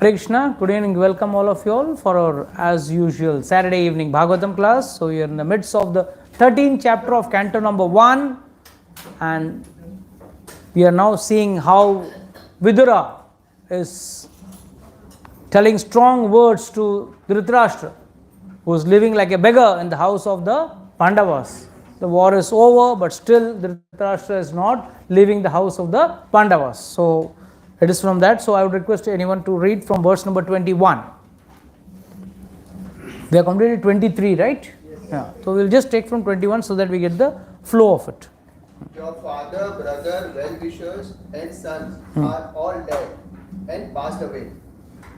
Hare Krishna, good evening, welcome all of you all for our as usual Saturday evening Bhagavatam class. So we are in the midst of the 13th chapter of canto number 1 and we are now seeing how Vidura is telling strong words to Dhritarashtra, who is living like a beggar in the house of the Pandavas. The war is over, but still Dhritarashtra is not leaving the house of the Pandavas. So it is from that. So I would request anyone to read from verse number 21. We have completed 23, right? Yes. Yeah. So we will just take from 21 so that we get the flow of it. Your father, brother, well-wishers and sons are all dead and passed away.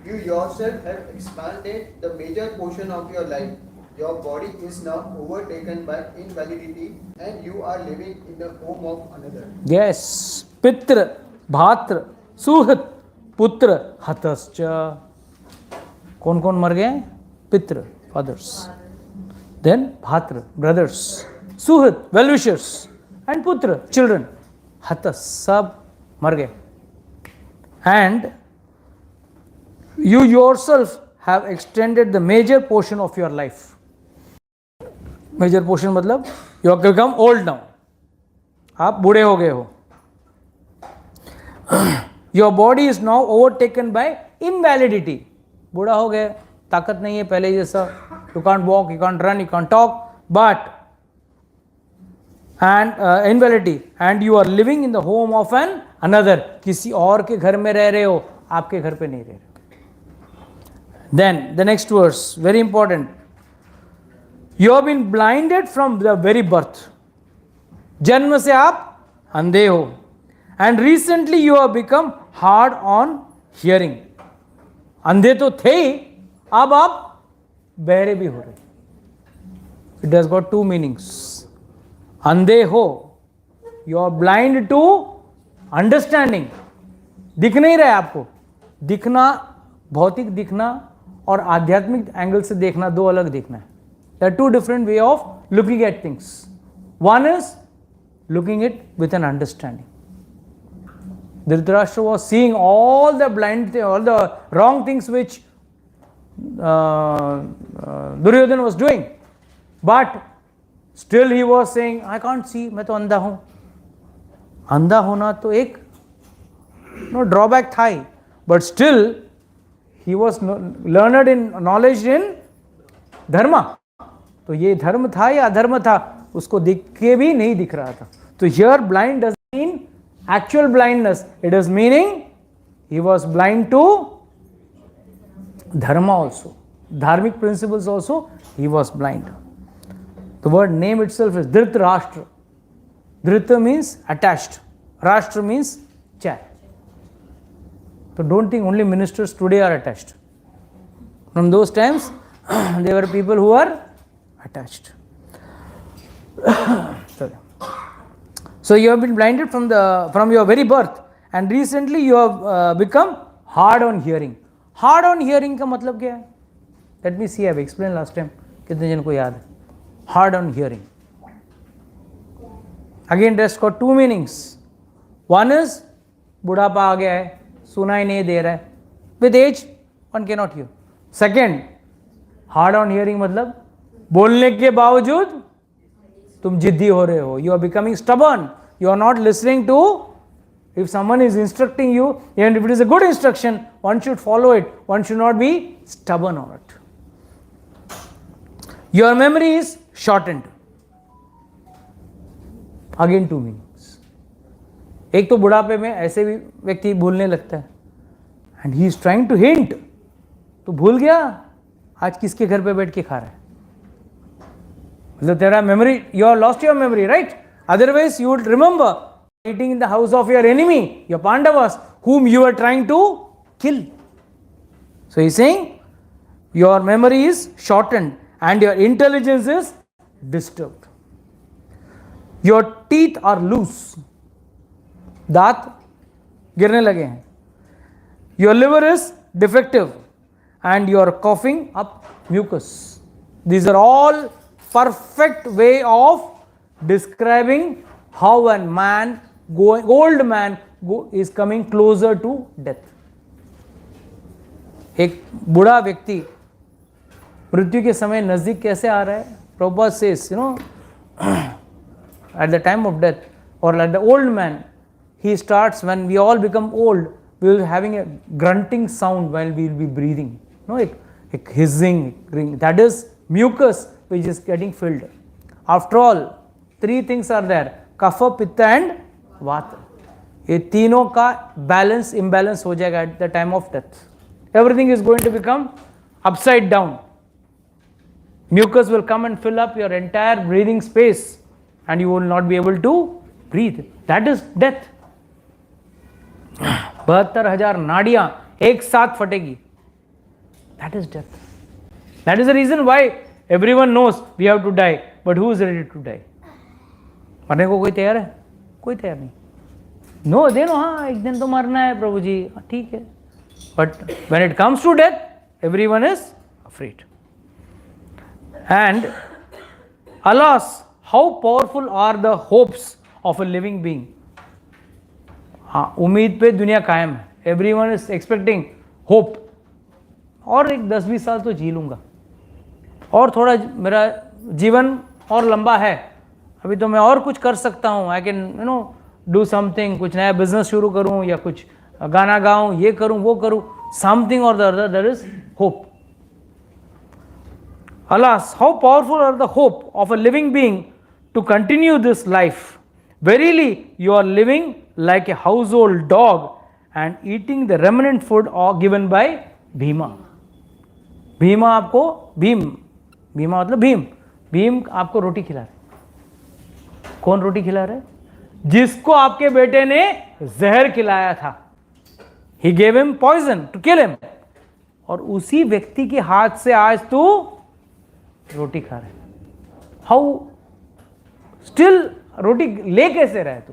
You yourself have expanded the major portion of your life. Your body is now overtaken by invalidity and you are living in the home of another. Yes. Pitra, Bhatra, Suhat, Putra, Hatascha. कौन मर गए? Pitra, fathers. Then Bhatra, brothers. Suhat, well-wishers. And Putra, children. Hatas, सब मर गए. And you yourself have extended the major portion of your life. Major portion मतलब you have become old now. आप बूढ़े हो गए हो. Your body is now overtaken by invalidity. बूढ़ा हो गए, ताकत नहीं है पहले जैसा. You can't walk, you can't run, you can't talk. But invalidity, and you are living in the home of another. किसी और के घर में रह रहे हो, आपके घर पे नहीं रह रहे. Then the next verse, very important. You have been blinded from the very birth. जन्म से आप अंधे हो. And recently you have become hard on hearing. अंधे तो थे ही, अब आप बहरे भी हो रहे. It has got two meanings. अंधे हो, you are blind to understanding. दिख नहीं रहा है आपको. दिखना, भौतिक दिखना और आध्यात्मिक एंगल से देखना दो अलग दिखना है. There are two different way of looking at things. One is looking it with an understanding. Dhritarashtra was seeing all the all the wrong things which Duryodhana was doing, but still he was saying, I can't see, मैं तो अंधा हूँ. अंधा होना तो एक drawback था ही, but still he was learned in knowledge in dharma. तो ये धर्म था या अधर्म था, उसको दिख के भी नहीं दिख रहा था. तो here blind doesn't mean actual blindness. It is meaning he was blind to dharma also. Dharmic principles also he was blind. The word name itself is Dhritarashtra. Dhrita means attached. Rashtra means chair. So don't think only ministers today are attached. From those times, there were people who are attached. Sorry. So you have been blinded from your very birth, and recently you have become hard on hearing. Hard on hearing का मतलब क्या है? Let me see. I have explained last time. कितने जन को याद है? Hard on hearing. Again, that's got two meanings. One is बुढ़ापा आ गया है, सुना ही नहीं दे रहा है. With age, one cannot hear. Second, hard on hearing मतलब बोलने के बावजूद तुम जिद्दी हो रहे हो. You are becoming stubborn. You are not listening to. If someone is instructing you, and if it is a good instruction, one should follow it. One should not be stubborn on it. Your memory is shortened. Again, two meanings. एक तो बुढ़ापे में ऐसे भी व्यक्ति भूलने लगता है. And he is trying to hint. तो भूल गया आज किसके घर पे बैठ के खा रहा है. मतलब तेरा memory, you have lost your memory, right? Otherwise you would remember eating in the house of your enemy, your Pandavas, whom you were trying to kill. So he is saying your memory is shortened and your intelligence is disturbed. Your teeth are loose. दांत गिरने लगे हैं. Your liver is defective and you are coughing up mucus. These are all perfect way of describing how a man, old man, is coming closer to death. एक बूढ़ा व्यक्ति मृत्यु के समय नजदीक कैसे आ रहा है? Prabhupada says, you know, at the time of death, or like the old man, he starts, when we all become old, we will be having a grunting sound while we will be breathing, no, a hissing ring, that is mucus which is getting filled. After all, three things are there: kapha, pitta and vata. ये तीनों का balance imbalance हो जाएगा at the time of death. Everything is going to become upside down. Mucus will come and fill up your entire breathing space and you will not be able to breathe. That is death. 72,000 नाड़ियां एक साथ फटेगी. That is death. That is the reason why everyone knows we have to die, but who is ready to die? मरने को कोई तैयार है? कोई तैयार नहीं. नो दे नो, हाँ एक दिन तो मरना है प्रभु जी, ठीक है. But when it comes to death, everyone is afraid. And alas, how powerful are the hopes of a living being. हाँ, उम्मीद पे दुनिया कायम है. Everyone is expecting hope. और एक 10-20 साल तो जी लूँगा, और थोड़ा मेरा जीवन और लंबा है, अभी तो मैं और कुछ कर सकता हूँ. I can, you know, do something, कुछ नया बिजनेस शुरू करूँ या कुछ गाना गाऊँ, ये करूँ वो करूँ, समथिंग और the other. There is hope. Alas, how powerful are the hope of a living being to continue this life. Verily, you are living like a household dog and eating the remnant food given by Bhima. Bhima आपको, भीमा मतलब भीम आपको रोटी खिला रहे. कौन रोटी खिला रहे? जिसको आपके बेटे ने जहर खिलाया था. He gave him poison to kill him. और उसी व्यक्ति के हाथ से आज तू रोटी खा रहे. हाउ स्टिल रोटी ले कैसे रहे तू?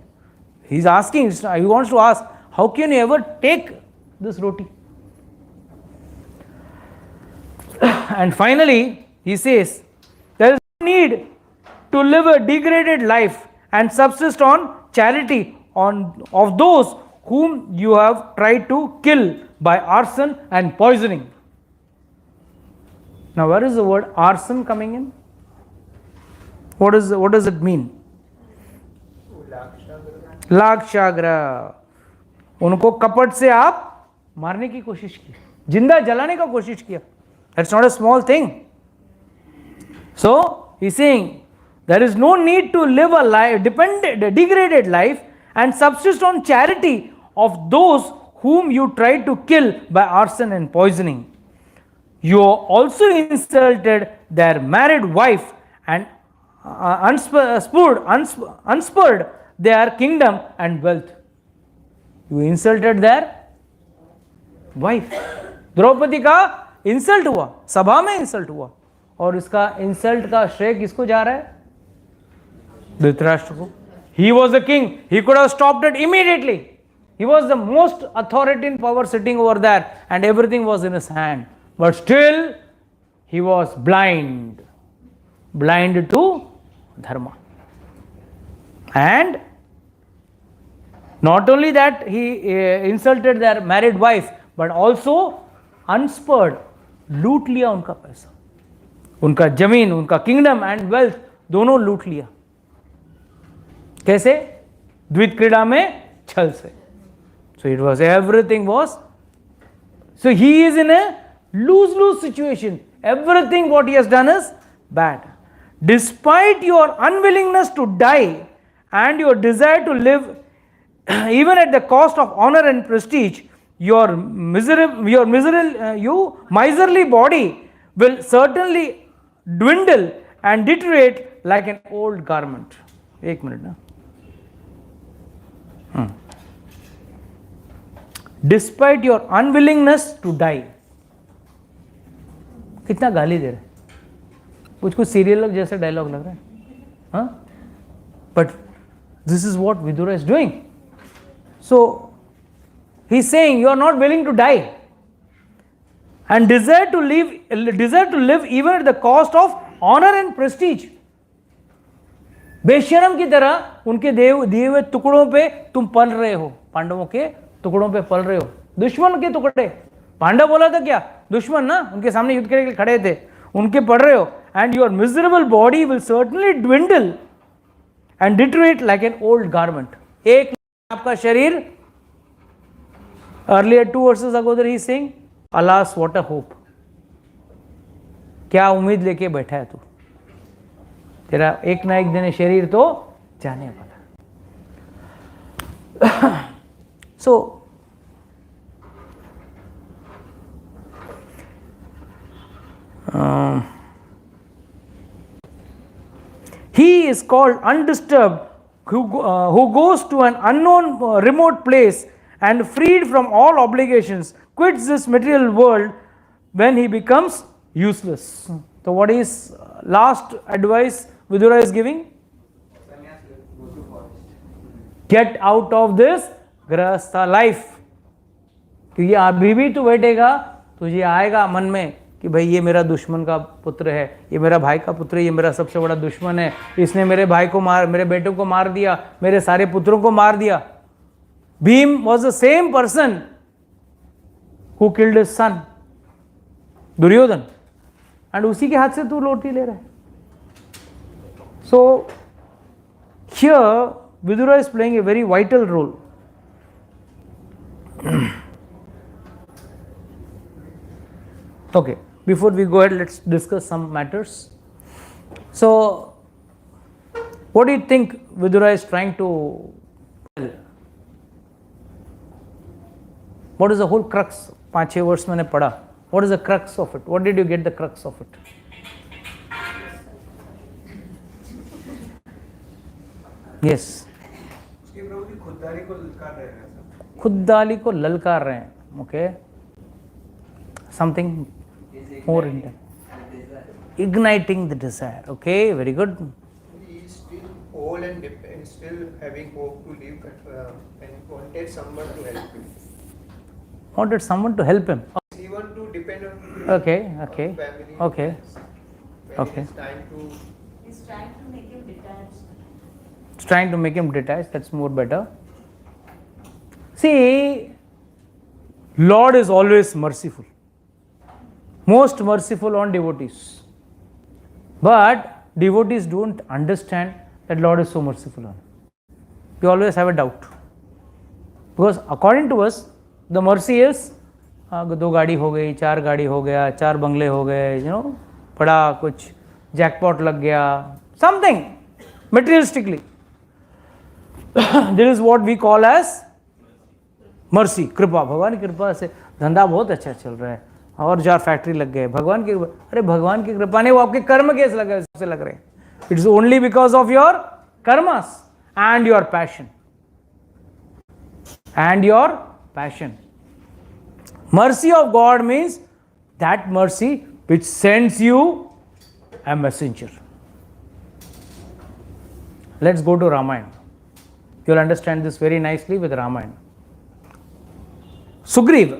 He is asking, he wants to ask, how can you ever take this roti? And finally he says, there is no need to live a degraded life and subsist on charity on of those whom you have tried to kill by arson and poisoning. Now, where is the word arson coming in? What does it mean? लाक्षाग्र. उनको कपट से आप मारने की कोशिश की, जिंदा जलाने का कोशिश किया. That's not a small thing. So he's saying there is no need to live a life, degraded life and subsist on charity of those whom you tried to kill by arson and poisoning. You also insulted their married wife and unspurred their kingdom and wealth. You insulted their wife. Draupadi का insult हुआ, सभा में insult हुआ, और इसका insult का श्रेय किसको जा रहा है? धृतराष्ट्र को. He was the king. He could have stopped it immediately. He was the most authority in power sitting over there, and everything was in his hand. But still, he was blind to dharma. And not only that, he insulted their married wife, but also unspurred, लूट लिया उनका पैसा, उनका जमीन, उनका kingdom and wealth दोनों लूट लिया. कैसे? द्वित क्रीड़ा में छल से. So it was, everything was, so he is in a lose-lose situation. Everything what he has done is bad. Despite your unwillingness to die and your desire to live even at the cost of honor and prestige, your miserly body will certainly dwindle and deteriorate like an old garment. एक minute ना. Despite your unwillingness to die. कितना गाली दे रहे हैं, कुछ serial जैसे dialogue लग रहा है. हाँ, but this is what Vidura is doing. So he is saying you are not willing to die and desire to live even at the cost of honor and prestige. बेशरम की तरह उनके दिए हुए टुकड़ों पे तुम पल रहे हो, पांडवों के टुकड़ों पे पल रहे हो, दुश्मन के टुकड़े पांडव बोला था क्या, दुश्मन ना, उनके सामने युद्ध करने के लिए खड़े थे, उनके पढ़ रहे हो, and your miserable body will certainly dwindle and deteriorate like an old garment. एक आपका शरीर, earlier 2 verses ago he is saying, alas what a hope. क्या उम्मीद लेके बैठा है तू, तेरा एक ना एक दिन शरीर तो जाने वाला. So he is called undisturbed who goes to an unknown remote place and freed from all obligations quits this material world when he becomes useless. So what is last advice Vidura is giving? Get out of this grahastha life. क्योंकि अभी भी तू बैठेगा, तुझे आएगा मन में कि भाई ये मेरा दुश्मन का पुत्र है, ये मेरा भाई का पुत्र है, ये मेरा सबसे बड़ा दुश्मन है, इसने मेरे भाई को मार, मेरे बेटों को मार दिया, मेरे सारे पुत्रों को मार दिया. Bhim was the same person who killed his son Duryodhan, and उसी के हाथ से तू लोटी ले रहा है. So here Vidura is playing a very vital role. Okay, before we go ahead, let's discuss some matters. So what do you think Vidura is trying to tell? What is the whole crux? 5-6 वर्ष मैंने पढ़ा. What is the crux of it? What did you get the crux of it? Yes. खुददारी को ललकार रहे हैं. Okay. Something more intense. Igniting the desire. Okay, very good. He is still whole and still having hope to live and wanted someone to help him. Wanted someone to help him. He want to depend on Okay. family. Okay. When Okay. it's time to. He's trying to make him detached. It's trying to make him detached. That's more better. See, Lord is always merciful. Most merciful on devotees. But devotees don't understand that Lord is so merciful on. We always have a doubt. Because according to us, the mercy is 2 गाड़ी हो गई, 4 गाड़ी हो गया, 4 बंगले हो गए, बड़ा कुछ जैकपॉट लग गया, something materialistically. This is what we call as mercy, कृपा. भगवान की कृपा से धंधा बहुत अच्छा चल रहा है और 4 फैक्ट्री लग गए. भगवान की, अरे भगवान की कृपा नहीं, वो आपके कर्म कैसे लग रहे हैं. It is only because of your karmas and your passion. Mercy of God means that mercy which sends you a messenger. Let's go to Ramayana. You'll understand this very nicely with Ramayana. Sugriva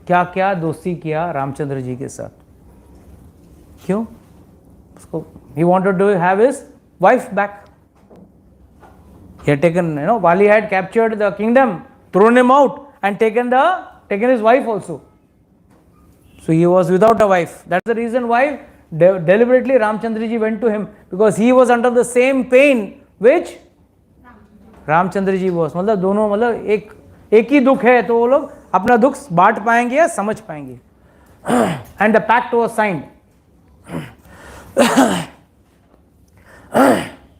क्या क्या दोस्ती किया रामचंद्र जी के साथ. क्यों? उसको he wanted to have his wife back. He had taken, Vali had captured the kingdom, thrown him out and taken his wife also. So he was without a wife. That's the reason why deliberately Ramchandra ji went to him, because he was under the same pain which Ramchandra ji was. मतलब दोनों, मतलब एक ही दुख है, तो वो लोग अपना दुख बांट पाएंगे या समझ पाएंगे. And the pact was signed.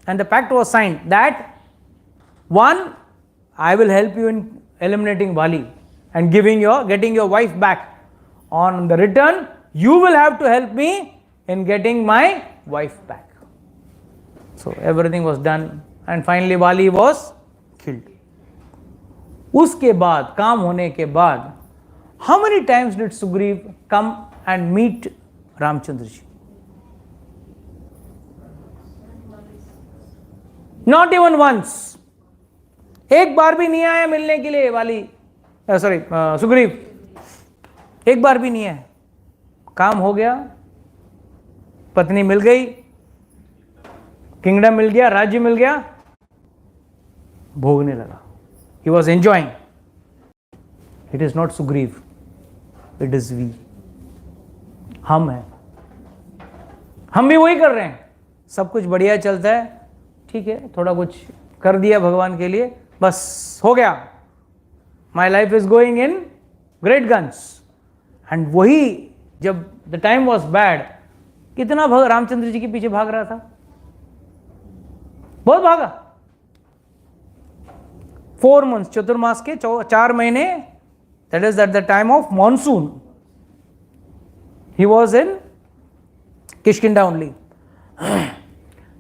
And the pact was signed that one, I will help you in eliminating Vali and getting your wife back. On the return, you will have to help me in getting my wife back. So everything was done and finally Vali was killed. उसके बाद, काम होने के बाद, how many times did Sugriv come and meet Ramchandra ji? Not even once. एक बार भी नहीं आया मिलने के लिए वाली, सुग्रीव एक बार भी नहीं आया. काम हो गया, पत्नी मिल गई, किंगडम मिल गया, राज्य मिल गया, भोगने लगा. He was enjoying. It is not Sugriva, it is we, हम हैं, हम भी वही कर रहे हैं। सब कुछ बढ़िया चलता है, ठीक है, थोड़ा कुछ कर दिया भगवान के लिए, बस हो गया, my life is going in great guns. And वही जब द टाइम वॉज बैड, कितना रामचंद्र जी के पीछे भाग रहा था, बहुत भागा। 4 months, चतुर्मास के 4 महीने, that is eight the time of monsoon, he was in Kishkindha only.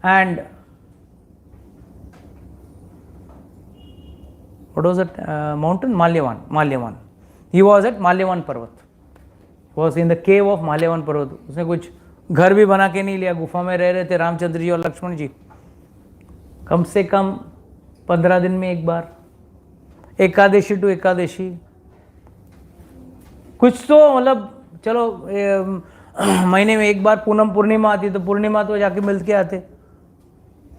And what was that mountain? Malyavan. He was at Malyavan Parvat. Was in the cave of Malyavan Parvat. उसने कुछ घर भी बना के नहीं लिया, गुफा में रह रहे थे रामचंद्र जी और लक्ष्मण जी। कम से कम 15 दिन में एक बार, एकादशी टू एकादशी, कुछ तो मतलब चलो महीने में एक बार पूनम पूर्णिमा आती तो पूर्णिमा तो जाके मिल के आते।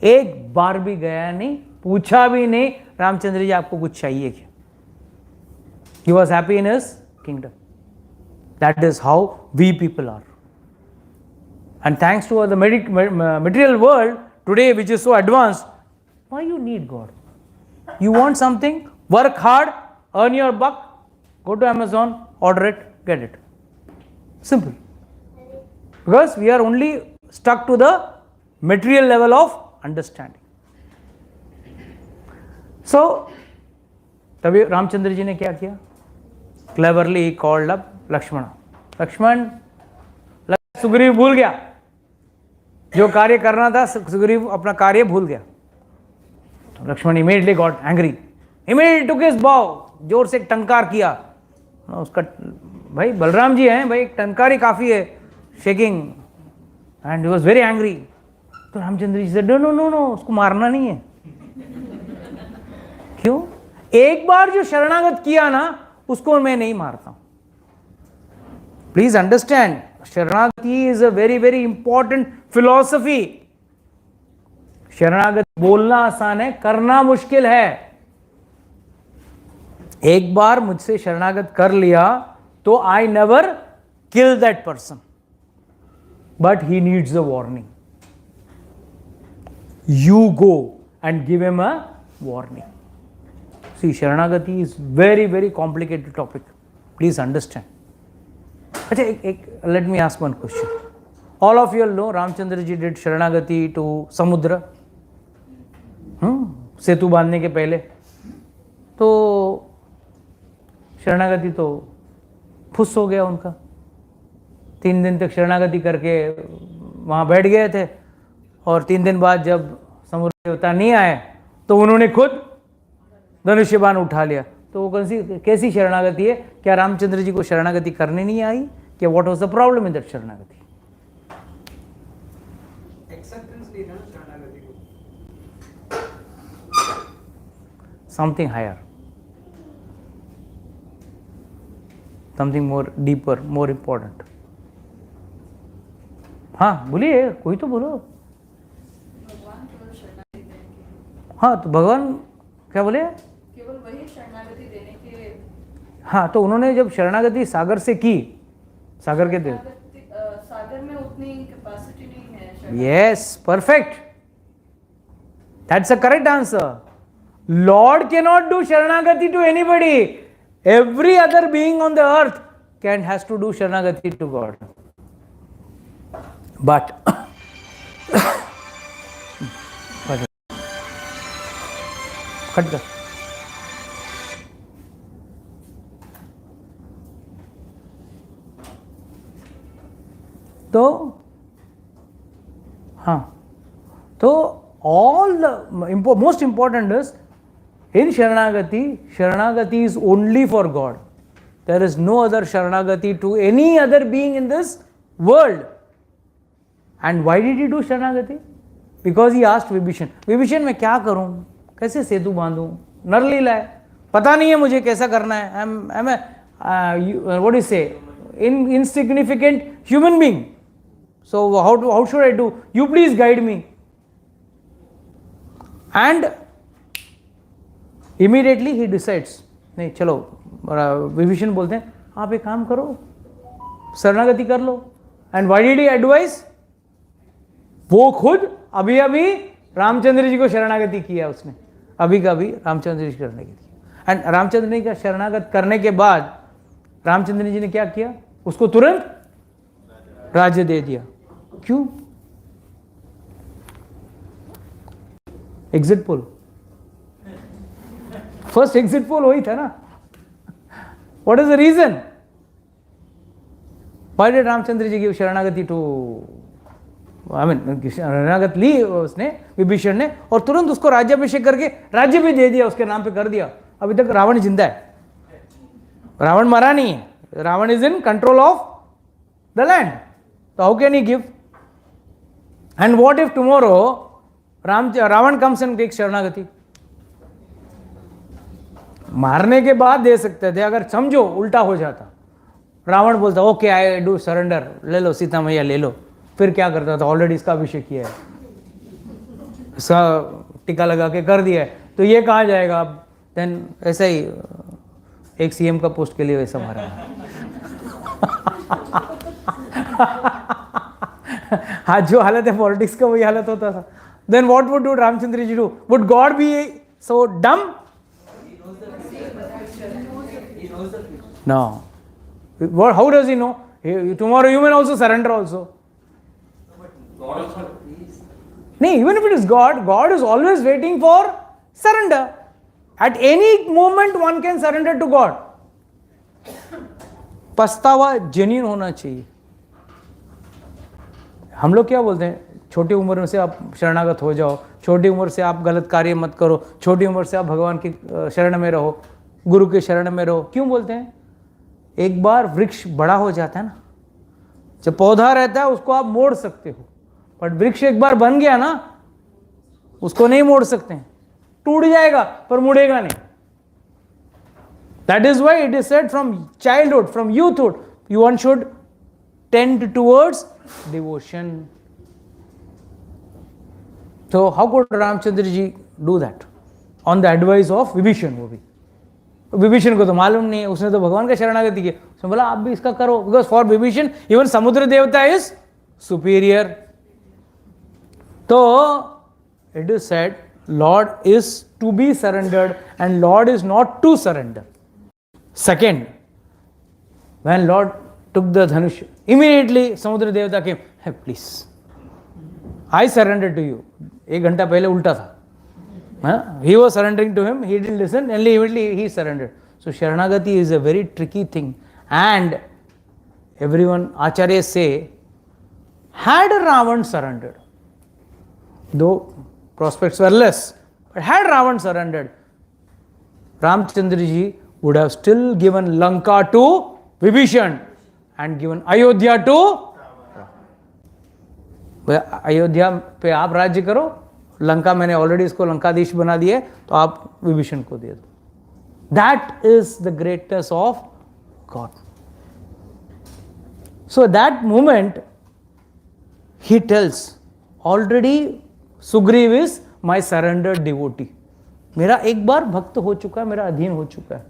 एक बार भी गया नहीं, पूछा भी नहीं रामचंद्र जी आपको कुछ चाहिए क्या। He was happy in his kingdom. That is how we people are. And thanks to the material world today, which is so advanced, why you need God? You want something, work hard, earn your buck, go to Amazon, order it, get it. Simple. Because we are only stuck to the material level of understanding. So, तभी रामचंद्र जी ने क्या किया? Cleverly he called up Lakshman. Lakshman, Sugriva भूल गया जो कार्य करना था, सुग्रीव अपना कार्य भूल गया। तो Lakshman immediately got angry, immediately took his bow, जोर से टंकार किया। उसका भाई बलराम जी हैं भाई, टंकार ही काफी है, shaking, and he was very angry. तो रामचंद्र जी से नो, उसको मारना नहीं है। क्यों? एक बार जो शरणागत किया ना, उसको मैं नहीं मारता हूं। प्लीज अंडरस्टैंड, शरणागति is a very very important philosophy. शरणागत बोलना आसान है, करना मुश्किल है। एक बार मुझसे शरणागत कर लिया तो I never kill that person, but he needs a warning. You go and give him a warning. See, Sharanagati is very, very complicated topic. Please understand. Let me ask one question. All of you know Ramchandra ji did Sharanagati to Samudra. सेतु बांधने के पहले तो शरणागति तो फुस हो गया उनका। 3 दिन तक शरणागति करके वहाँ बैठ गए थे, और 3 दिन बाद जब समुद्र देवता नहीं आए तो उन्होंने खुद धनुष्य बाण उठा लिया। तो वो कैसी शरणागति है? क्या रामचंद्र जी को शरणागति करने नहीं आई? क्या what was the problem in that sharanagati? Acceptance नहीं था शरणागति को। Something higher, something more deeper, more important. हाँ बोलिए, कोई तो बोलो। भगवान केवल शरणागति देने के, हाँ तो भगवान क्या बोले? केवल वही शरणागति देने के। हाँ तो उन्होंने जब शरणागति सागर से की, सागर के देव, सागर में उतनी कैपेसिटी नहीं है शरणागति। Yes, perfect, that's a correct answer. Lord can not do sharanagati to anybody. Every other being on the earth can has to do sharanagati to God, but खट कर। तो हाँ, तो all the most important is in Sharanagati is only for God. There is no other Sharanagati to any other being in this world. And why did he do Sharanagati? Because he asked Vibhishan, Vibhishan मैं क्या करूं, कैसे सेतु बांधूं, नरलीला है, पता नहीं है मुझे कैसा करना है। I'm a what do you say, insignificant human being. So how should I do? You please guide me. And immediately he decides, नहीं चलो विभीषण बोलते हैं आप एक काम करो, शरणागति कर लो. And why did he advice? वो खुद अभी अभी रामचंद्र जी को शरणागति किया उसने, अभी का अभी रामचंद्र जी की शरणागति किया. एंड रामचंद्र जी का शरणागत करने के बाद रामचंद्र जी ने क्या किया? उसको तुरंत राज्य दे दिया. क्यों? Exit poll, first exit poll वही था ना. What is the reason? Why did Ramchandra ji की शरणागति टू, शरणागत ली उसने, विभीषण ने, और तुरंत उसको राज्याभिषेक करके राज्य भी दे दिया, उसके नाम पे कर दिया. अभी तक रावण जिंदा है, रावण मरा नहीं है. Ravan is in control of the land, तो how can he give? And what if tomorrow Ravan comes and takes sharanagati? मारने के बाद दे सकते थे, अगर समझो उल्टा हो जाता, रावण बोलता ओके आई डू सरेंडर, ले लो सीता मैया ले लो, फिर क्या करता था? ऑलरेडी इसका अभिषेक किया है, इसका टीका लगा के कर दिया है, तो ये कहाँ जाएगा अब? देन ऐसा ही एक सीएम का पोस्ट के लिए वैसा मारा. आज जो हालत है पॉलिटिक्स का वही हालत होता था. Then what would do Ramchandra ji do? Would God be so dumb? No. What, how does he know? Tomorrow you may also surrender also. No, even if it is God, God is always waiting for surrender. At any moment one can surrender to God. पछतावा genuine होना चाहिए. हम लोग क्या बोलते हैं? छोटी उम्र में से आप शरणागत हो जाओ, छोटी उम्र से आप गलत कार्य मत करो, छोटी उम्र से आप भगवान की शरण में रहो, गुरु के शरण में रहो. क्यों बोलते हैं? एक बार वृक्ष बड़ा हो जाता है ना, जब पौधा रहता है उसको आप मोड़ सकते हो, बट वृक्ष एक बार बन गया ना, उसको नहीं मोड़ सकते हैं, टूट जाएगा पर मुड़ेगा नहीं. That is why it is said from childhood, from youthhood, one should tend towards devotion. तो how could Ramchandra ji do that? On the advice of Vibhishan. वो भी विभीषण को तो मालूम नहीं है, उसने तो भगवान का शरणागति किया, उसने बोला आप भी इसका करो, because for Vibhishan even Samudra Devata is superior. तो it is said lord is to be surrendered and lord is not to surrender. Second, when lord took the dhanush, immediately Samudra Devata के please I surrender to you. 1 घंटा पहले उल्टा था. He was surrendering to him, he didn't listen, and immediately he surrendered. So Sharanagati is a very tricky thing, and everyone, Acharyas say, had Ravan surrendered, though prospects were less, but had Ravan surrendered, Ramchandra ji would have still given Lanka to Vibhishan and given Ayodhya to Ayodhya पे आप राज्य करो, लंका मैंने already इसको लंकाधीश बना दिया है, तो आप विभीषण को दे दो. That is the greatness of God. So that moment he tells already Sugriva is my surrendered devotee. मेरा एक बार भक्त हो चुका है, मेरा अधीन हो चुका है,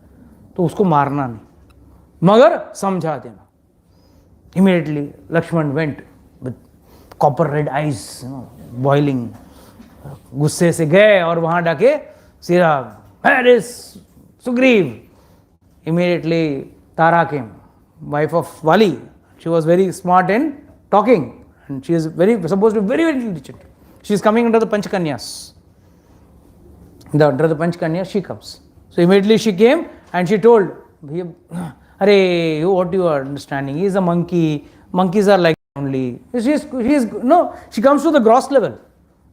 तो उसको मारना नहीं मगर समझा देना. Immediately Lakshman went with copper red eyes boiling, गुस्से से गए और वहां डाके सीधा where is Sugriv. Immediately Tara came, wife of Vali. She was very smart in talking and she is very suppose to very intelligent. She is coming under the Panchkanyas. Under the Panchkanya she comes. So immediately she came and she told, "Arey, what you are understanding? He is a monkey. Monkeys are like only." She comes to the gross level.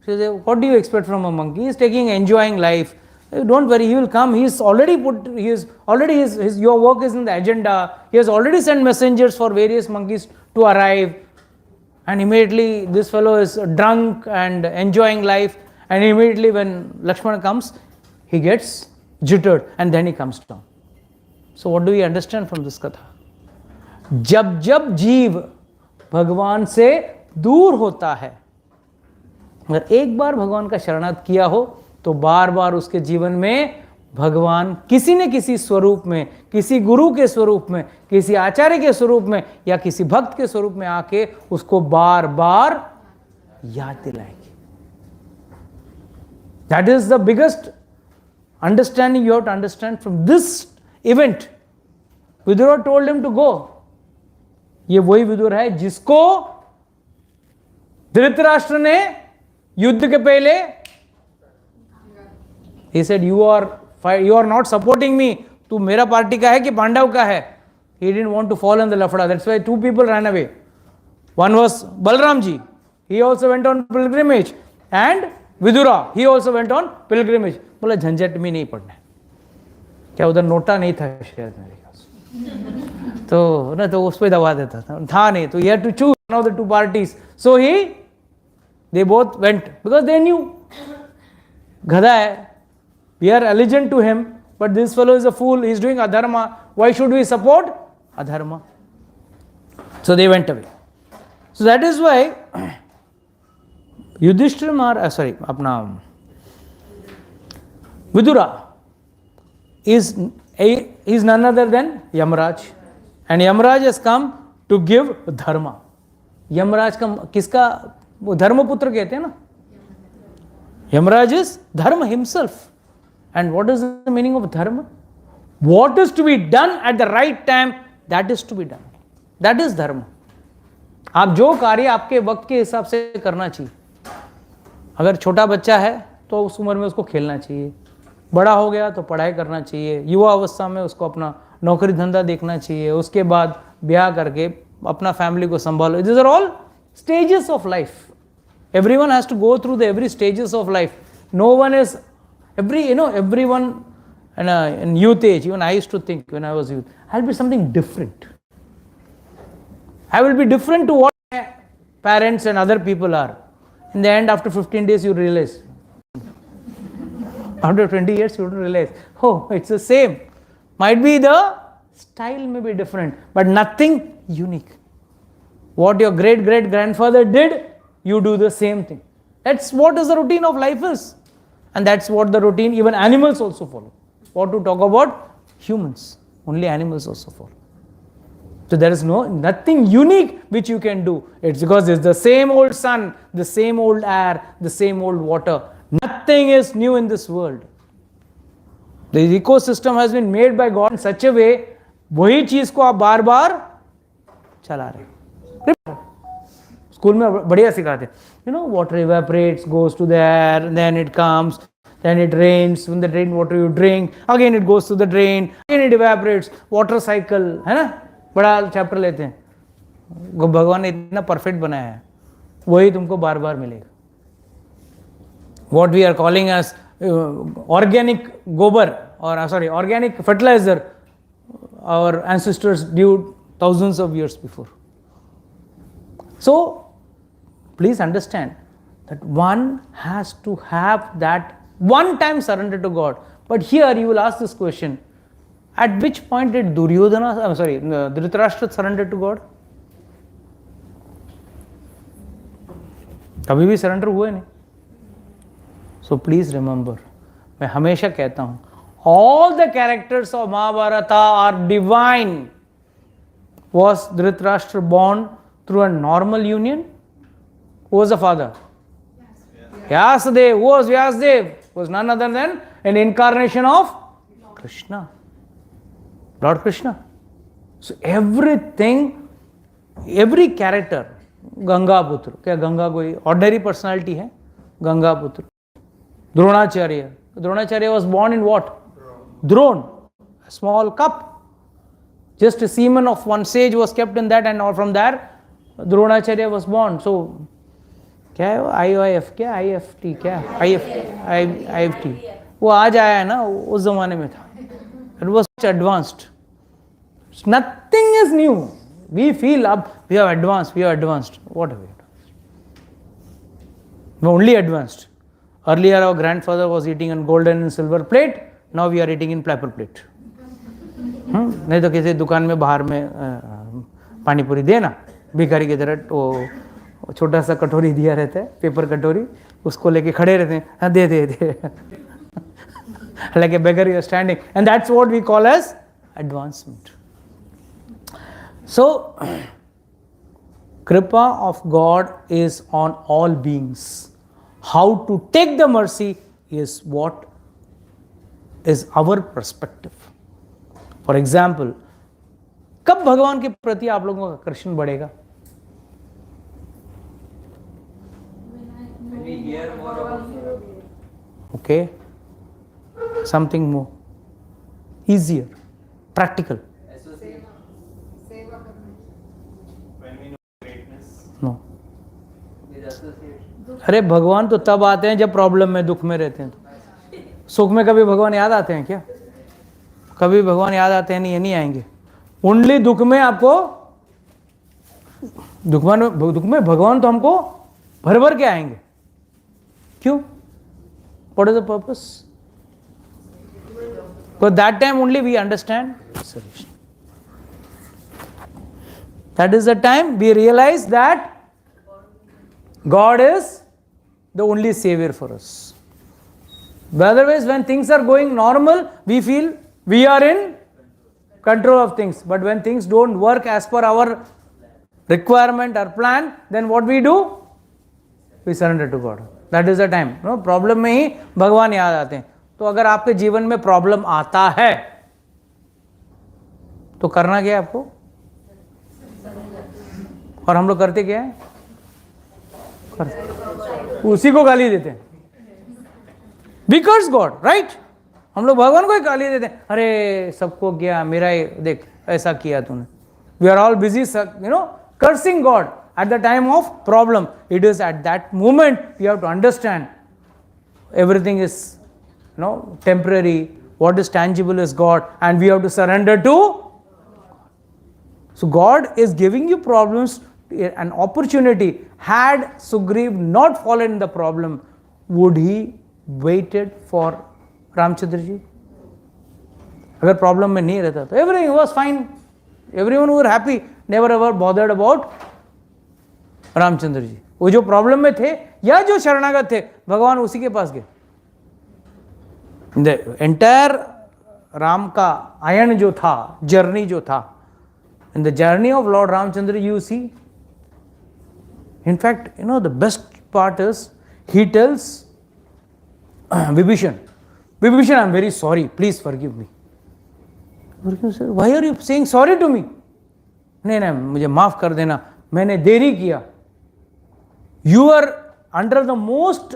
She says, "What do you expect from a monkey? He is enjoying life. Don't worry, he will come. He is already your work is in the agenda. He has already sent messengers for various monkeys to arrive." And immediately this fellow is drunk and enjoying life. And immediately when Lakshmana comes, he gets jittered and then he comes down. So what do we understand from this katha? जब जब जीव भगवान से दूर होता है, अगर एक बार भगवान का शरणागत किया हो तो बार बार उसके जीवन में भगवान किसी न किसी स्वरूप में, किसी गुरु के स्वरूप में, किसी आचार्य के स्वरूप में या किसी भक्त के स्वरूप में आके उसको बार बार याद दिलाएंगे. That is the biggest understanding you have to understand from this event. Vidur told him to go. ये वही विदुर है जिसको धृतराष्ट्र ने युद्ध के पहले he said you are not supporting me. तू मेरा पार्टी का है कि पांडव का है. He didn't want to fall in the lafda. That's why two people ran away. One was Balram ji. He also went on pilgrimage. And Vidura, he also went on pilgrimage. बोला झंझट में नहीं पड़ना. क्या उधर नोटा नहीं था शायद मेरे ख्याल से. तो ना तो उस पर दबा देता था नहीं. तो he had to choose one of the two parties. So they both went because they knew गधा है. We are allegiant to him, but this fellow is a fool. He is doing adharma. Why should we support adharma? So they went away. So that is why Yudhishthira अपना Vidura is none other than Yamraj, and Yamraj has come to give dharma. Yamraj का किसका वो धर्मपुत्र कहते हैं ना. Yamraj is dharma himself. And what is the meaning of dharma? What is to be done at the right time, that is to be done. That is dharma. आप जो कार्य आपके वक्त के हिसाब से करना चाहिए. अगर छोटा बच्चा है तो उस उम्र में उसको खेलना चाहिए. बड़ा हो गया तो पढ़ाई करना चाहिए. युवा अवस्था में उसको अपना नौकरी धंधा देखना चाहिए. उसके बाद ब्याह करके अपना फैमिली को संभालो. These are all stages of life. Everyone has to go through the every stages of life. No one is everyone in youth age, even I used to think when I was youth, I'll be something different. I will be different to what my parents and other people are. In the end, after 15 days, you realize. After 20 years, you realize, oh, it's the same. Might be the style may be different, but nothing unique. What your great-great-grandfather did, you do the same thing. That's what is the routine of life is. And that's what the routine even animals also follow. What to talk about? Humans. Only animals also follow. So there is nothing unique which you can do. It's because it's the same old sun, the same old air, the same old water. Nothing is new in this world. The ecosystem has been made by God in such a way, वही चीज को आप बार बार चला रहे. School में बढ़िया सिखाते हैं. Water evaporates, goes to the air, then it comes, then it rains. When the rain water you drink, again it goes to the drain, again it evaporates. Water cycle, है ना. बड़ा चैप्टर लेते हैं. भगवान ने इतना परफेक्ट बनाया है, वही तुमको बार बार मिलेगा. What we are calling as organic gobar organic fertilizer, our ancestors did thousands of years before. So please understand that one has to have that one time surrender to God. But here you will ask this question: at which point did Dhritarashtra surrender to God? कभी भी surrender हुए नहीं. So please remember, मैं हमेशा कहता हूँ, all the characters of Mahabharata are divine. Was Dhritarashtra born through a normal union? Who was the father? Vyasadeva. Who was Vyasadeva? Was none other than an incarnation of Krishna, Lord Krishna. So everything, every character, Gangaputra. क्या गंगा कोई ordinary personality है? Gangaputra. Dronacharya. Dronacharya was born in what? Drone. A small cup. Just a semen of one sage was kept in that, and from there Dronacharya was born. So क्या है IIF क्या IFT क्या IFT वो आज आया है ना, उस जमाने में था. It was advanced. Nothing is new. We feel we have advanced. What have we advanced? We only advanced. Earlier our grandfather was eating in golden and silver plate. Now we are eating in platter plate. नहीं तो किसी दुकान में बाहर में पानी पूरी देना, भिखारी की तरह वो छोटा सा कटोरी दिया रहता है, पेपर कटोरी, उसको लेके खड़े रहते हैं. हाँ दे Like a beggar, you are standing, and that's what we call as advancement. So, Kripa of God is on all beings. How to take the mercy is what is our perspective. For example, कब भगवान के प्रति आप लोगों का आकर्षण बढ़ेगा? When we hear more about God. Okay, something more easier, practical. Associate. When we know greatness. No. With association. अरे भगवान तो तब आते हैं जब प्रॉब्लम में, दुख में रहते हैं। तो सुख में कभी भगवान याद आते हैं क्या? कभी भगवान याद आते हैं नहीं, ये नहीं आएंगे। ओनली दुख में आपको, दुख में भगवान तो हमको भर भर के आएंगे। क्यों? What is the purpose? Because that time only we understand solution. That is the time we realize that God is the only savior for us. Otherwise, when things are going normal, we feel we are in control of things. But when things don't work as per our requirement or plan, then what we do? We surrender to God. That is the time. No, problem में ही भगवान याद आते हैं। तो अगर आपके जीवन में प्रॉब्लम आता है तो करना क्या है आपको? और हम लोग करते क्या है? उसी को गाली देते हैं। We curse God, right? हम लोग भगवान को ही गाली देते हैं। अरे सबको क्या, मेरा ही देख ऐसा किया तूने। We are all busy, cursing God at the time of problem. It is at that moment we have to understand everything is temporary. What is tangible is God, and we have to surrender to. So God is giving you problems, an opportunity. Had Sugriv not fallen in the problem, would he waited for Ramchandra ji? अगर problem में नहीं रहता तो everything was fine, everyone were happy, never ever bothered about Ramchandra ji. वो जो problem में थे या जो शरणागत थे, भगवान उसी के पास गए। द एंटायर राम का आयन जो था, जर्नी जो था, in the journey of lord Ramachandra you see, in fact the best part is he tells Vibhishan, Vibhishan I am very sorry, please forgive me. Why are you saying sorry to me? नहीं नहीं, मुझे माफ कर देना, मैंने देरी किया। You are under the most,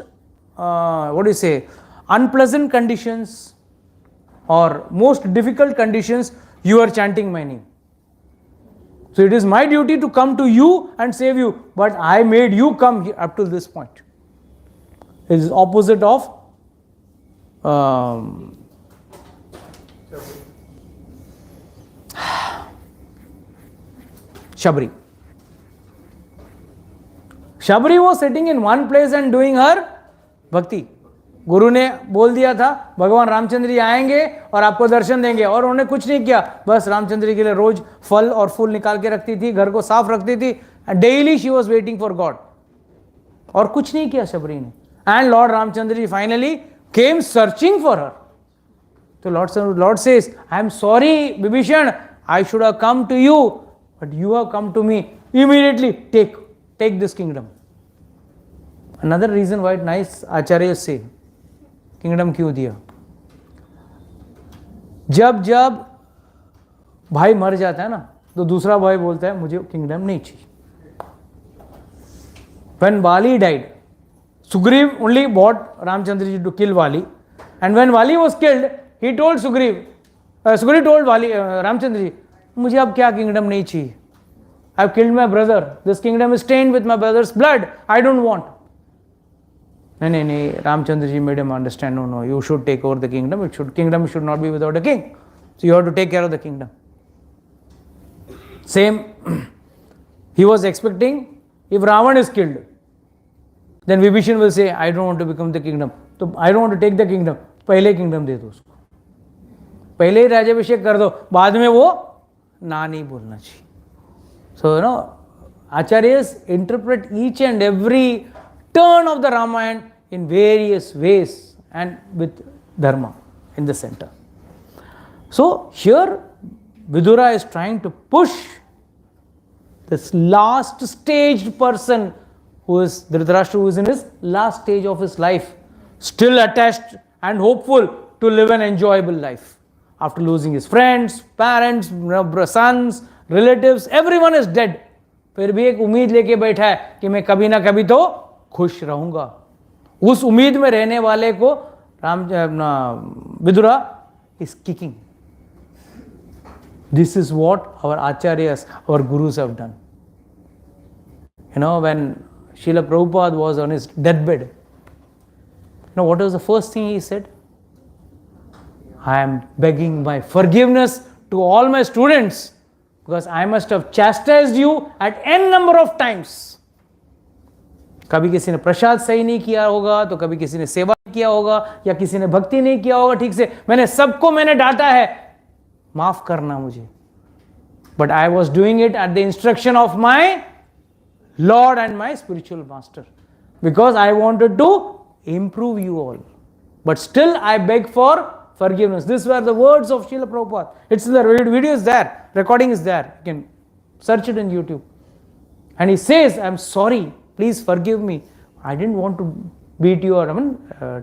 unpleasant conditions or most difficult conditions, you are chanting my name. So it is my duty to come to you and save you, but I made you come here up to this point. It is opposite of Shabri. Shabri was sitting in one place and doing her bhakti. गुरु ने बोल दिया था भगवान रामचंद्र जी आएंगे और आपको दर्शन देंगे, और उन्होंने कुछ नहीं किया, बस रामचंद्र जी के लिए रोज फल और फूल निकाल के रखती थी, घर को साफ रखती थी, daily she was waiting for God, और कुछ नहीं किया शबरी ने। And Lord Ramchandra ji finally came searching for her. तो Lord says, I am sorry Vibhishan, I should have come to you, but you have come to me, immediately take this kingdom. Another reason why nice आचार्य से kingdom क्यों दिया? जब जब भाई मर जाता है ना, तो दूसरा भाई बोलता है मुझे किंगडम नहीं चाहिए। When Vali died, Sugriv only bought Ramchandra ji to kill Vali, and when Vali was killed, he told Sugriv told Vali, Ramchandra ji, मुझे अब क्या किंगडम नहीं चाहिए, I have killed my brother, this kingdom is stained with my brother's blood, I don't want. नहीं, Ramchandra ji made him understand, no, you should take over the kingdom, kingdom should not be without a king, so you have to take care of the kingdom. Same, he was expecting, if Ravan is killed, then Vibhishan will say, I don't want to become the kingdom, so I don't want to take the kingdom, पहले kingdom दे दो उसको, पहले ही राज्याभिषेक कर दो, बाद में वो ना नहीं बोलना चाहिए. So Acharyas interpret each and every turn of the Ramayana in various ways and with dharma. in the center. So here Vidura is trying to push this last staged person who is Dhritarashtra, who is in his last stage of his life, still attached and hopeful to live an enjoyable life. After losing his friends, parents, sons, relatives, everyone is dead. फिर भी एक उम्मीद लेके बैठा है कि मैं कभी ना कभी तो खुश रहूंगा. उस उम्मीद में रहने वाले को Vidura is kicking. This is what our acharyas, our gurus have done. You know, when Srila Prabhupada was on his deathbed, you know what was the first thing he said? I am begging my forgiveness to all my students because I must have chastised you at n number of times. कभी किसी ने प्रसाद सही नहीं किया होगा, तो कभी किसी ने सेवा नहीं किया होगा, या किसी ने भक्ति नहीं किया होगा ठीक से, मैंने सबको मैंने डांटा है, माफ करना मुझे. But I was doing it at the instruction of my Lord and my spiritual master, because I wanted to improve you all. But still I beg for forgiveness. These were the words of Srila Prabhupada. It's in the video is there, recording is there. You can search it in YouTube. And he says, I'm sorry, please forgive me. I didn't want to beat you or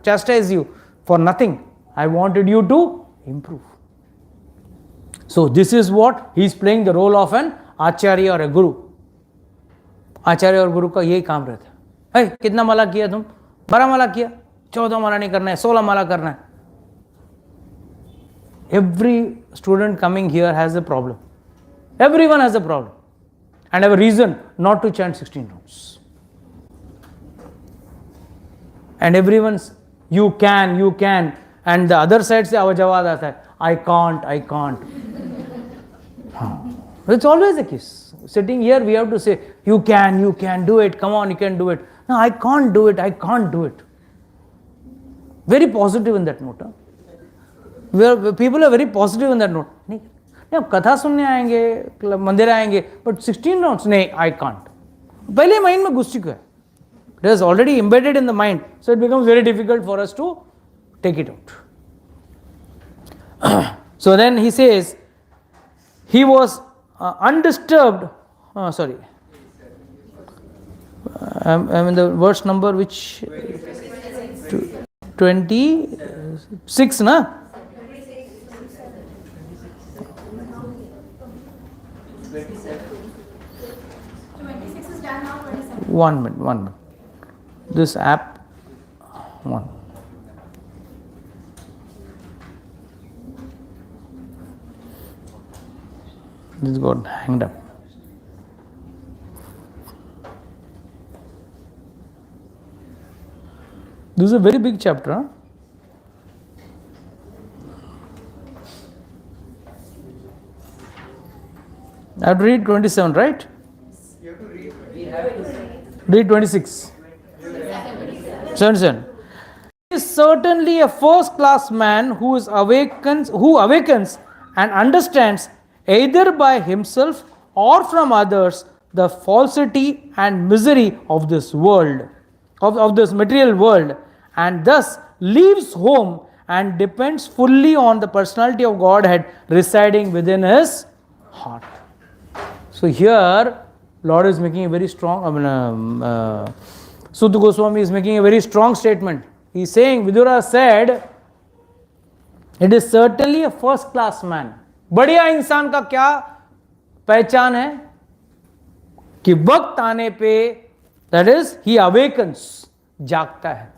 chastise you for nothing. I wanted you to improve. So this is what he is playing the role of an acharya or a guru. आचार्य और गुरु का यही काम रहता है. कितना माला किया तुम? 12 माला किया, 14 माला नहीं करना है, 16 माला करना है. Every student coming here has a problem. Everyone has a problem and have a reason not to chant 16 rounds. And everyone's you can, and the other side से आवाज आता है, I can't. It's always the case. Sitting here, we have to say, you can do it, come on, you can do it. No, I can't do it. Very positive in that note. People are very positive in that note. नहीं, अब कथा सुनने आएंगे, मंदिर आएंगे, but 16 rounds, नहीं, I can't. पहले mind में घुस चुका है. It is already embedded in the mind, so it becomes very difficult for us to take it out. So then he says, he was undisturbed. I'm in the verse number which 26, na? 26 is done now. 27. 1 minute. This app, one. This got hanged up. This is a very big chapter. Huh? I have to read 27, right? You have to read. Read 26. 77. He is certainly a first-class man who awakens and understands either by himself or from others the falsity and misery of this world, of this material world, and thus leaves home and depends fully on the personality of Godhead residing within his heart. So here, Lord is making a very strong, Sutta Goswami is making a very strong statement. He is saying, Vidura said, it is certainly a first class man. बढ़िया इंसान का क्या पहचान है कि वक्त आने पे, that is, he awakens, जागता है.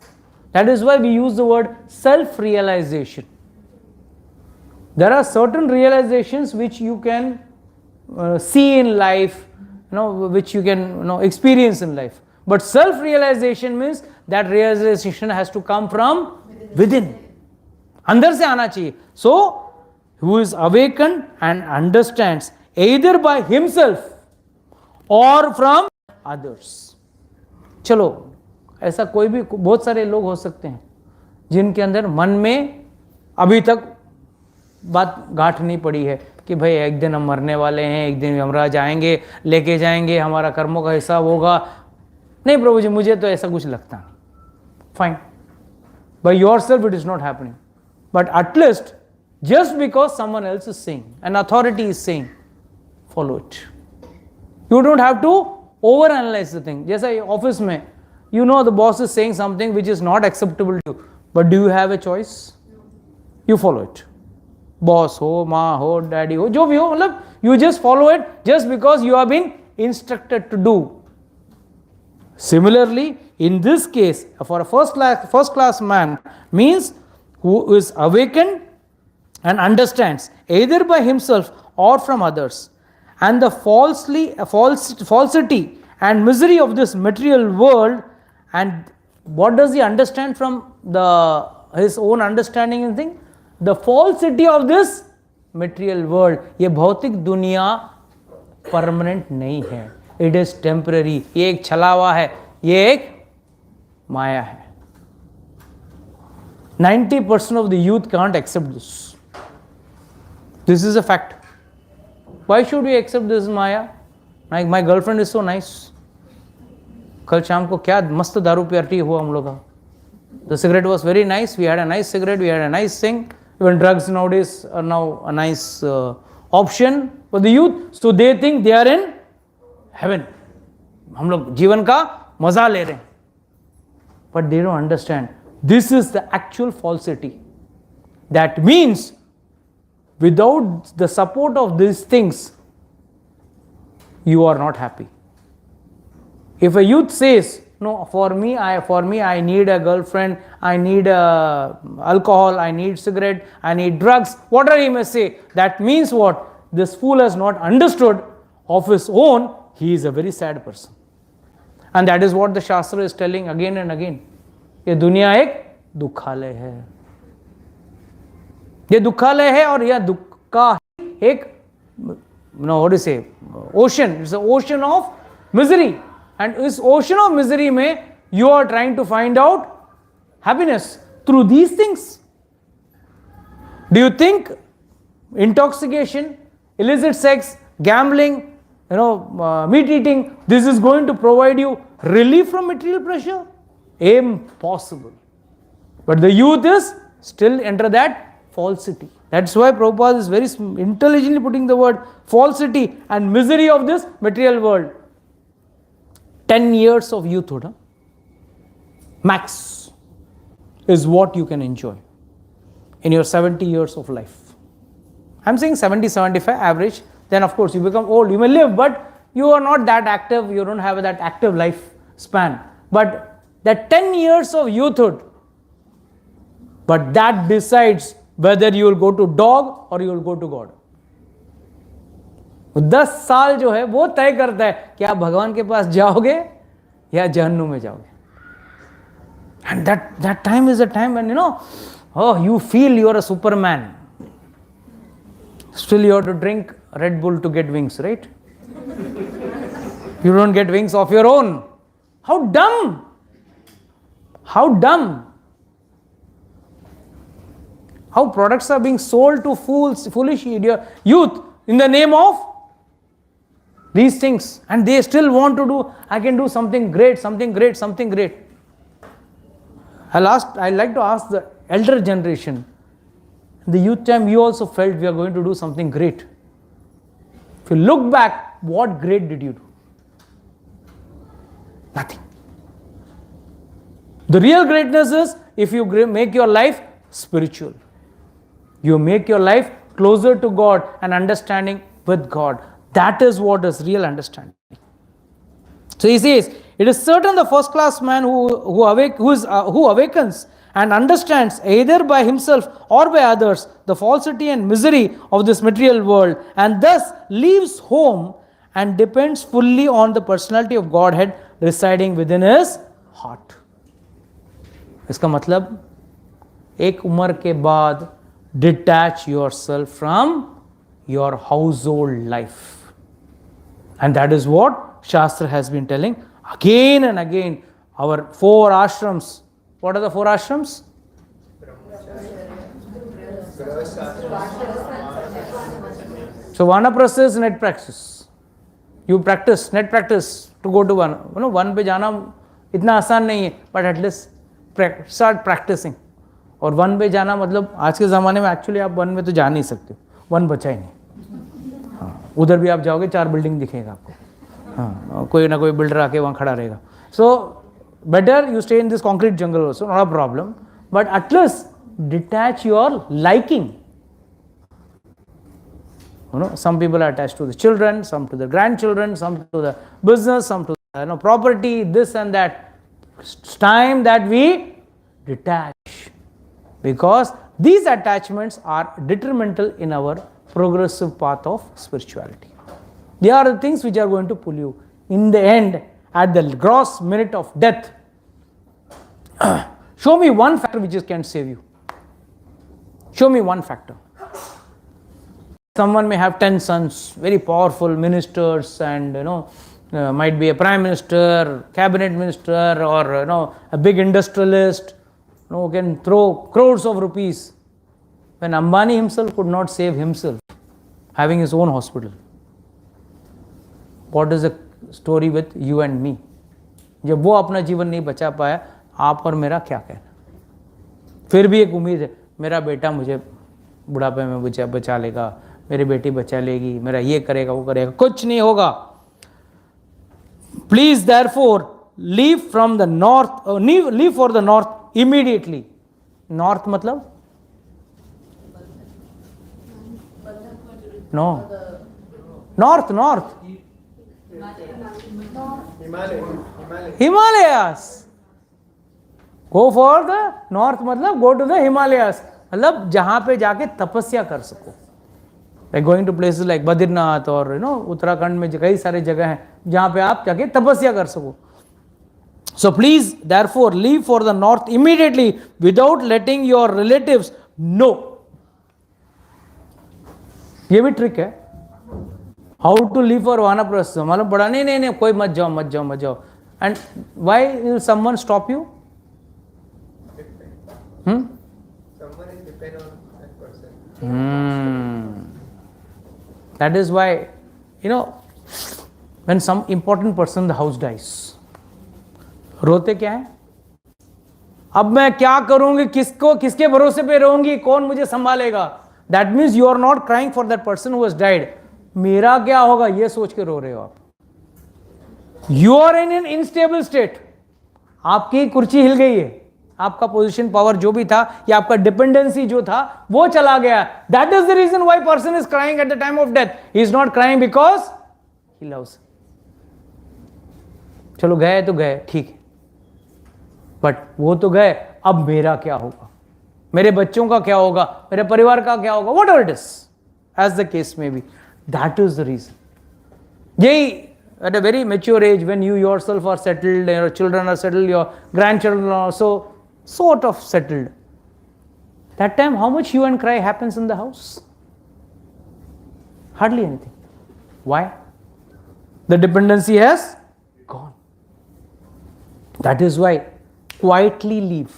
That is why we use the word self-realization. There are certain realizations which you can see in life, which you can experience in life. But self-realization means that realization has to come from within. अंदर से आना चाहिए. So, who is awakened and understands either by himself or from others. चलो, ऐसा कोई भी, बहुत सारे लोग हो सकते हैं जिनके अंदर मन में अभी तक बात गांठ नहीं पड़ी है कि भाई एक दिन हम मरने वाले हैं, एक दिन यमराज आएंगे, लेके जाएंगे, हमारा कर्मों का हिसाब होगा. नहीं प्रभु जी, मुझे तो ऐसा कुछ लगता नहीं. Fine, by your self it is not happening. but at least just because someone else is saying, an authority is saying, follow it. You don't have to overanalyze the thing. जैसा ऑफिस में, you know the boss is saying something which is not acceptable to you, but do you have a choice? You follow it. Boss हो, माँ हो, daddy हो, जो भी हो, मतलब you just follow it just because you have been instructed to do. Similarly, in this case, for a first class man means who is awakened and understands either by himself or from others, and the falsity and misery of this material world. And what does he understand from his own understanding and thing? The falsity of this material world. ये भौतिक दुनिया permanent नहीं है, it is temporary. ये एक छलावा है, ये एक माया है. 90% of the youth can't accept this. This is a fact. Why should we accept this Maya? My girlfriend is so nice. कल शाम को क्या मस्त दारू पार्टी हुआ हम लोग का. The cigarette was very nice. We had a nice cigarette. We had a nice thing. Even drugs nowadays are now a nice option for the youth. So they think they are in heaven. हम लोग जीवन का मजा ले रहे हैं. But they don't understand. This is the actual falsity. That means without the support of these things, you are not happy. If a youth says, no, for me I need a girlfriend, I need alcohol, I need cigarette, I need drugs, whatever he may say, that means what? This fool has not understood of his own, he is a very sad person. And that is what the Shastra is telling again and again. ये दुनिया एक दुखालय है, ये दुखालय है, और यह दुख का एक what do you say, ocean. It's an ocean of misery, and this ocean of misery में you are trying to find out happiness through these things. Do you think intoxication, illicit sex, gambling, meat eating, this is going to provide you relief from material pressure? Impossible. But the youth is still enter that falsity. That's why Prabhupada is very intelligently putting the word falsity and misery of this material world. 10 years of youthhood, max, is what you can enjoy in your 70 years of life. I'm saying 70, 75 average. Then of course you become old, you may live, but you are not that active, you don't have that active life span. But that 10 years of youthhood, but that decides whether you will go to dog or you will go to God. 10 साल जो है वो तय करता है कि आप भगवान के पास जाओगे या जहन्नुम में जाओगे. And that time is a time when you feel you are a superman. Still you have to drink Red Bull to get wings, right? You don't get wings of your own. How dumb! How dumb! How products are being sold to foolish youth in the name of these things, and they still want to do, I can do something great, something great, something great. I like to ask the elder generation, in the youth time you also felt we are going to do something great. If you look back, what great did you do? Nothing. The real greatness is if you make your life spiritual. You make your life closer to God and understanding with God. That is what is real understanding. So he says, it is certain the first class man who awakens and understands either by himself or by others the falsity and misery of this material world, and thus leaves home and depends fully on the personality of Godhead residing within his heart. इसका मतलब एक उम्र के बाद detach yourself from your household life, and that is what Shastra has been telling again and again. Our 4 ashrams. What are the 4 ashrams? So Vanaprastha is net practice. You practice, net practice to go to one. One पे जाना इतना आसान नहीं है, but at least start practicing. और one में जाना मतलब आज के ज़माने में एक्चुअली आप वन में तो जा नहीं सकते, वन बचा ही नहीं। हाँ, उधर भी आप जाओगे 4 बिल्डिंग दिखेगा आपको, हाँ, कोई ना कोई बिल्डर आके वहाँ खड़ा रहेगा। सो better you stay in this concrete jungle also, not a problem, but at least detach your liking. You know, some people are attached to the children, some to the grandchildren, some to the business, some to the, property, this and that. It's time that we detach, because these attachments are detrimental in our progressive path of spirituality. They are the things which are going to pull you in the end. At the gross minute of death, show me one factor which can save you. Show me one factor. Someone may have 10 sons, very powerful ministers, and might be a prime minister, cabinet minister, or a big industrialist, who can throw crores of rupees. When Ambani himself could not save himself, having his own hospital. What is the story with you and me? जब वो अपना जीवन नहीं बचा पाया, आप और मेरा क्या कहना? फिर भी एक उम्मीद है, मेरा बेटा मुझे बुढ़ापे में बचा लेगा, मेरी बेटी बचा लेगी, मेरा ये करेगा वो करेगा। कुछ नहीं होगा। Please therefore leave from the north, leave for the north immediately. North मतलब no, north, north Himalayas. Go for the north मतलब गो टू द हिमालयास, मतलब जहां पे जाके तपस्या कर सको। Like going to places like Badrinath और उत्तराखंड में कई सारे जगह हैं जहां पे आप जाके तपस्या कर सको। So please therefore leave for the north immediately without letting your relatives know. ये भी ट्रिक है, हाउ टू लीव फॉर वानप्रस्थ। मालूम पड़ा? नहीं, कोई मत जाओ। And why will someone stop you? Someone is depend on that person. That is why, when some important person in the house dies, रोते क्या है? अब मैं क्या करूंगी, किसके भरोसे पे रहूंगी, कौन मुझे संभालेगा? That means you are not crying for that person who has died. मेरा क्या होगा ये सोच के रो रहे हो आप। You are in an unstable state. आपकी कुर्सी हिल गई है, आपका पोजीशन पावर जो भी था या आपका डिपेंडेंसी जो था वो चला गया। That is the reason why person is crying at the time of death. He is not crying because he loves. चलो गए तो गए, ठीक है, बट वो तो गए, अब मेरा क्या होगा, मेरे बच्चों का क्या होगा, मेरे परिवार का क्या होगा, whatever it is, as the case may be. That is the reason. Yay, at a very mature age, when you yourself are settled, your children are settled, your grandchildren are also sort of settled. That time, how much hue and cry happens in the house? Hardly anything. Why? The dependency has gone. That is why, quietly leave.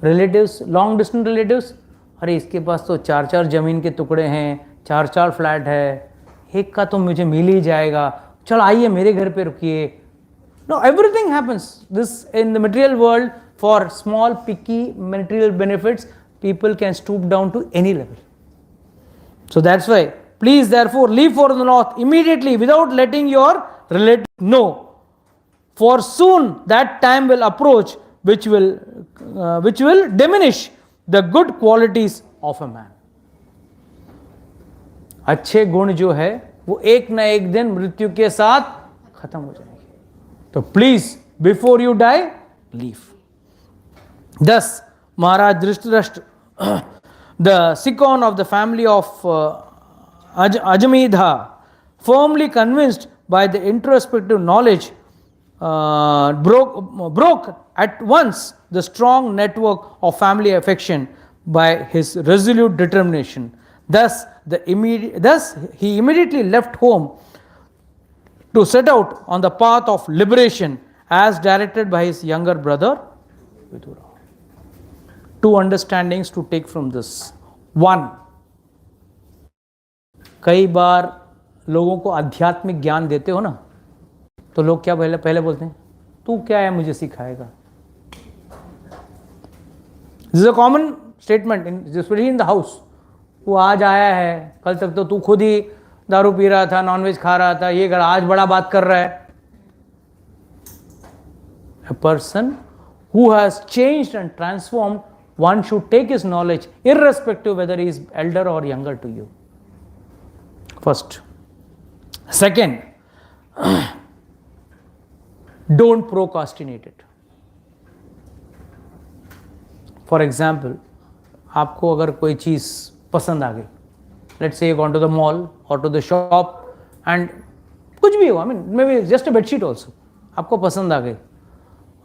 Relatives, long distance relatives, अरे इसके पास तो 4-4 जमीन के टुकड़े हैं, 4-4 flat है, एक का तो मुझे मिल ही जाएगा, चलो आइए मेरे घर पे रुकिए। No, everything happens this in the material world for small picky material benefits. People can stoop down to any level. So that's why please therefore leave for the north immediately without letting your relative know, for soon that time will approach which will diminish the good qualities of a man. अच्छे गुण जो है वो एक ना एक दिन मृत्यु के साथ खत्म हो जाएंगे। तो please before you die leave. 10 Maharaj Dhritarashtra, the scion of the family of Ajamedha, firmly convinced by the introspective knowledge, broke at once the strong network of family affection by his resolute determination. Thus he immediately left home to set out on the path of liberation as directed by his younger brother Vidura. 2 understandings to take from this. 1, कई बार लोगों को आध्यात्मिक ज्ञान देते हो ना, तो लोग क्या पहले बोलते हैं, तू क्या है मुझे सिखाएगा। This is a common statement in specially in the house. वो आज आया है, कल तक तो तू खुद ही दारू पी रहा था, नॉनवेज खा रहा था, ये आज बड़ा बात कर रहा है. A person who has changed and transformed, one should take his knowledge irrespective whether he is elder or younger to you. First. Second, don't procrastinate it. For example, आपको अगर कोई चीज़ पसंद आ गई, let's say you gone to the mall or to the shop and कुछ भी हो, I mean maybe just a bedsheet also, आपको पसंद आ गई,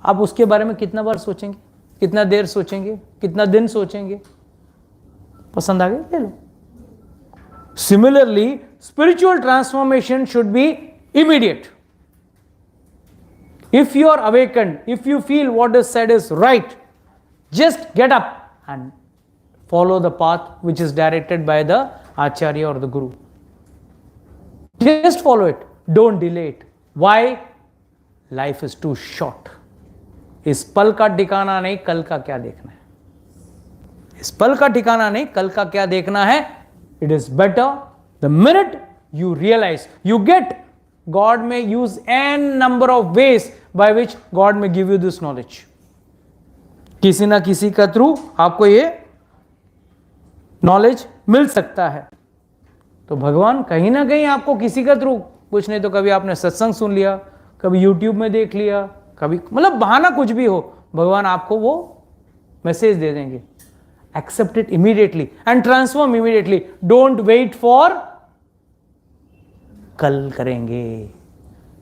आप उसके बारे में कितना बार सोचेंगे, कितना देर सोचेंगे, कितना दिन सोचेंगे? पसंद आ गई, ले लो. Similarly, spiritual transformation should be immediate. If you are awakened, if you feel what is said is right, just get up and follow the path which is directed by the Acharya or the Guru. Just follow it. Don't delay it. Why? Life is too short. इस पल का ठिकाना नहीं, कल का क्या देखना है. इस पल का ठिकाना नहीं, कल का क्या देखना है. It is better the minute you realize, you get, God may use n number of ways by which God may give you this knowledge. किसी ना किसी का थ्रू आपको ये नॉलेज मिल सकता है. तो भगवान कहीं ना कहीं आपको किसी का थ्रू, कुछ नहीं तो कभी आपने सत्संग सुन लिया, कभी यूट्यूब में देख लिया, कभी मतलब बहाना कुछ भी हो, भगवान आपको वो मैसेज दे देंगे. Accept it immediately and transform immediately. Don't wait for कल करेंगे,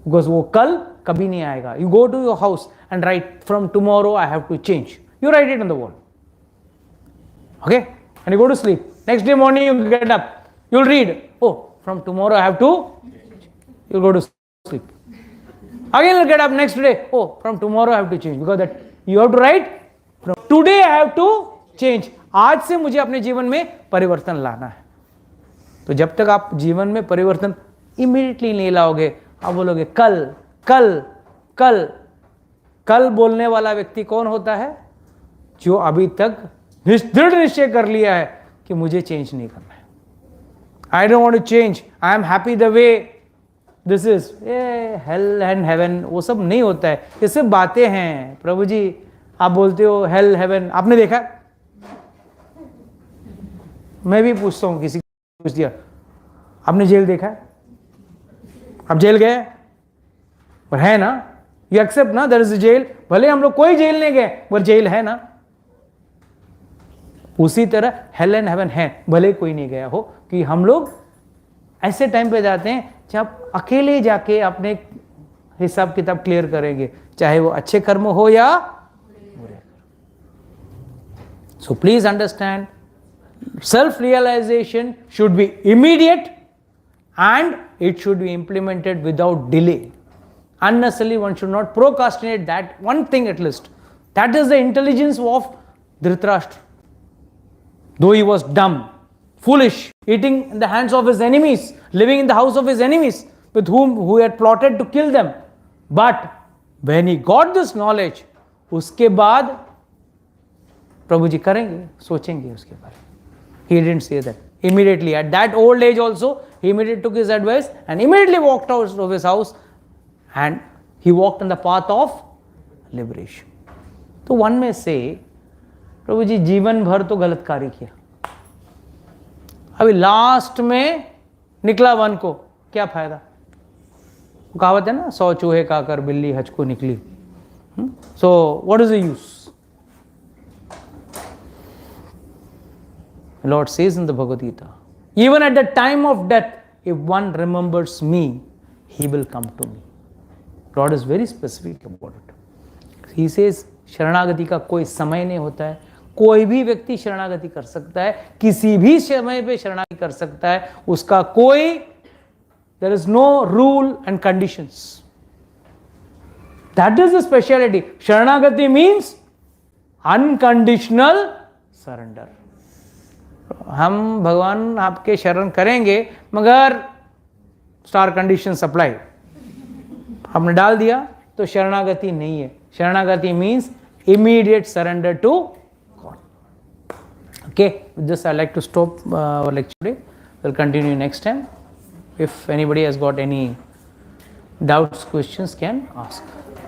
बिकॉज वो कल कभी नहीं आएगा. You go to your house and write from tomorrow I have to change. You write it on the wall. Okay, and you go to sleep. Next day morning you get up, you will read, oh from tomorrow I have to, you'll go to sleep. Again you'll get up next day, oh from tomorrow I have to change, because that you have to write from today I have to change. आज से मुझे अपने जीवन में परिवर्तन लाना है. तो जब तक आप जीवन में परिवर्तन इमीडिएटली नहीं लाओगे, आप बोलोगे कल कल कल. कल बोलने वाला व्यक्ति कौन होता है? जो अभी तक दृढ़ निश्चय कर लिया है कि मुझे चेंज नहीं करना है. I don't want to change. I am happy the way this is. Hell and heaven वो सब नहीं होता है, ये सब बातें हैं. प्रभु जी आप बोलते हो hell heaven, आपने देखा? मैं भी पूछता हूँ, किसी को पूछ दिया, आपने जेल देखा है? आप जेल गए? पर है ना, you accept ना, there is a jail. भले हम लोग कोई जेल नहीं गए, पर जेल है ना. उसी तरह हेल एंड हेवन है, भले कोई नहीं गया हो. कि हम लोग ऐसे टाइम पे जाते हैं जब अकेले जाके अपने हिसाब किताब क्लियर करेंगे, चाहे वो अच्छे कर्म हो या बुरे. So please understand, self realization should be immediate and it should be implemented without delay. Unnecessarily one should not procrastinate that one thing at least. That is the intelligence of Dhritarashtra. Though he was dumb, foolish, eating in the hands of his enemies, living in the house of his enemies, with who had plotted to kill them. But when he got this knowledge, उसके बाद प्रभु जी करेंगे, सोचेंगे उसके बारे में. He didn't say that. Immediately, at that old age also, he immediately took his advice and immediately walked out of his house and he walked on the path of liberation. तो one may say, प्रभु जी जीवन भर तो गलत कार्य किया, अभी last में निकला वन को, क्या फायदा? कहावत है ना, 100 चूहे खाकर बिल्ली हज को निकली. So what is the use? Lord says in the Bhagavad Gita, even at the time of death, if one remembers me, he will come to me. Lord is very specific about it. He says, शरणागति का कोई समय नहीं होता है. कोई भी व्यक्ति शरणागति कर सकता है, किसी भी समय पे शरणागति कर सकता है. उसका कोई, there is no rule and conditions. That is the speciality. शरणागति means unconditional surrender. हम भगवान आपके शरण करेंगे, मगर स्टार कंडीशन सप्लाई आपने डाल दिया तो शरणागति नहीं है. Sharanagati means immediate surrender to God. Okay, with this I'd like to stop our lecture today. We'll continue next time. If anybody has got any doubts, questions, can ask.